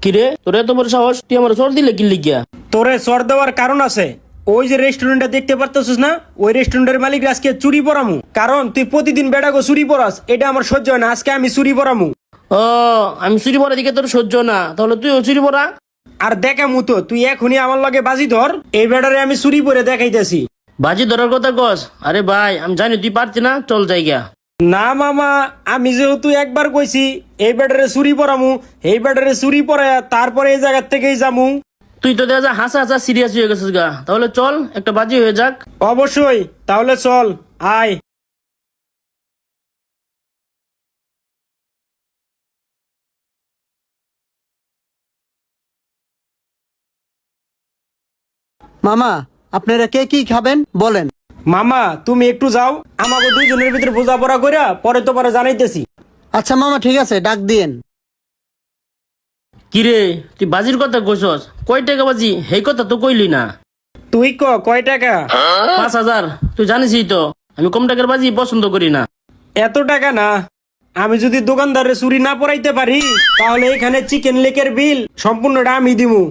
কিরে তোর এত বড় সাহস, তুই আমার চোর দিলে কি লিখিয়া? তোরে চর দেওয়ার কারণ আছে। ওই যে রেস্টুরেন্টটা দেখতে পারতেছিস না, ওই রেস্টুরেন্টের মালিক আজকে চুরি পরামু। কারণ তুই প্রতিদিন বেড়াগো চুরি পরাস, এটা আমার সহ্য হয় না। আজকে আমি চুরি পরামু। ও, আমি চুরি পড়া দিকে তোর সহ্য না, তাহলে তুইও চুরি পড়া। আর দেখামু তো, তুই এখনই আমার লগে বাজি ধর। এই বেড়ারে আমি চুরি পরে দেখাইতেছি। বাজি ধরার কথা কস? আরে ভাই আমি জানি তুই পারতি না, চল জায়গা। না মামা, আমি যেহেতু একবার কইছি এই বেটারে চুরি পরামু, এই বেটারে চুরি পরায়া তারপরে এই জায়গার থেকেই যামু। তুই তো দেখা যা হাসা হাসা সিরিয়াস হয়ে গেছিস গা, তাহলে চল একটা বাজি হয়ে যাক। অবশ্যই, তাহলে চল, আয়। মামা, আপনারা কে কি খাবেন বলেন? মামা তুমি একটু যাও, আমাকে দুইজনের ভিতরে বোঝাপড়া কইরা পরে তো পরে জানাইতেছি। আচ্ছা মামা, ঠিক আছে, ডাক দিয়েন। কিরে তুই বাজির কথা কইছস, কয় টাকা বাজি সেই কথা তো কইলি না। তুই কয় টাকা? 5,000। তুই জানিসই তো আমি কম টাকার বাজি পছন্দ করি না। এত টাকা না। আমি যদি দোকানদারে চুরি না পরাইতে পারি, তাহলে এখানে চিকেন লেকের বিল সম্পূর্ণটা আমি দিমু।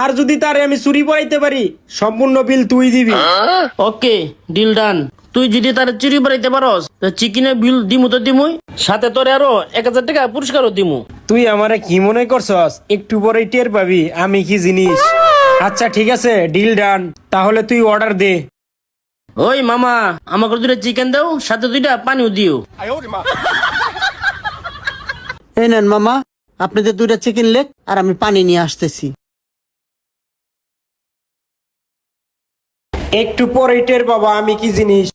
আর যদি তারে আমি চুরি পরাইতে পারি, সম্পূর্ণ বিল তুই দিবি। ওকে, ডিল ডান। তুই যদি তার চুরি বাড়াইতে পারস চিকেনের বিল দিমু তো দিমুই, সাথে তোরে আরো 1,000 টাকা পুরস্কারও দিমু। তুই আমারে কি মনে করছস? একটু পরেই টের পাবি আমি কি জিনিস। আচ্ছা ঠিক আছে, ডিল ডান। তাহলে তুই অর্ডার দে। ওই মামা, আমাকে 2টা চিকেন দাও, সাথে 2টা পানিও দিও। এই নেন মামা, আপনাদের 2টা চিকেন লেগ, আর আমি পানি নিয়ে আসতেছি। একটু পরেই টের পাবা আমি কি জিনিস।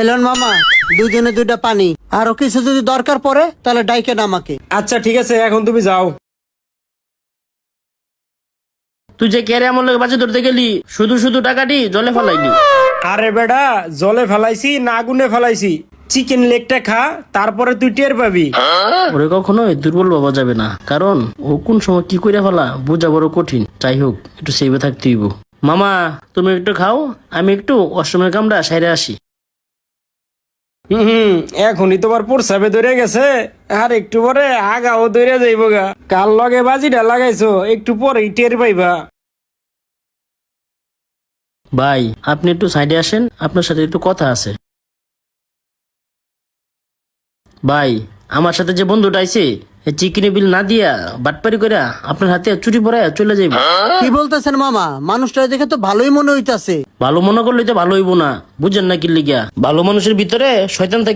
এলেন মামা, দুজনে 2টা পানি। আরো কিছু যদি দরকার পড়ে তাহলে ডাইকেন আমাকে। আচ্ছা ঠিক আছে, এখন তুমি যাও। তুই যে কেরে আমার লোক বাজি ধরতে গেলি, শুধু শুধু টাকাটি জলে ফেলাইলি। আরে বেটা, জলে ফেলাইছি না আগুনে ফেলাইছি? চিকেন লেগটা খা, তারপরে তুই টের পাবি। ওরে কখনোই দুর্বল ভাবা যাবে না, কারণ ও কোন সময় কি করে ফেলা বোঝা বড় কঠিন। যাই হোক, একটু সেভে থাকতে হইব। মামা তুমি একটু খাও, আমি একটু অষ্টমের কামড়া সাইরে আসি। হুম, এখনই তোমার প্রসাবে ধরে গেছে, আর একটু পরে আগাও ধরে যাইব গা। কাল লগে বাজিটা লাগাইছো, একটু পরেই টের পাইবা। ভাই আপনি একটু সাইডে আসেন, আপনার সাথে একটু কথা আছে। ভাই, আমার সাথে যে বন্ধুটা আইছে চিকেনের বিল না দিয়া বাটপারি করে আপনার হাতে চুরি পড়ায় চলে যাইব। কি বলতেছেন মামা? মানুষটা দেখে তো ভালোই মনে হইতাছে। ভালো মনে করলে তো ভালো হইব না, বুঝেন না কি লিগা? ভালো মানুষের ভিতরে শয়তান থাকে।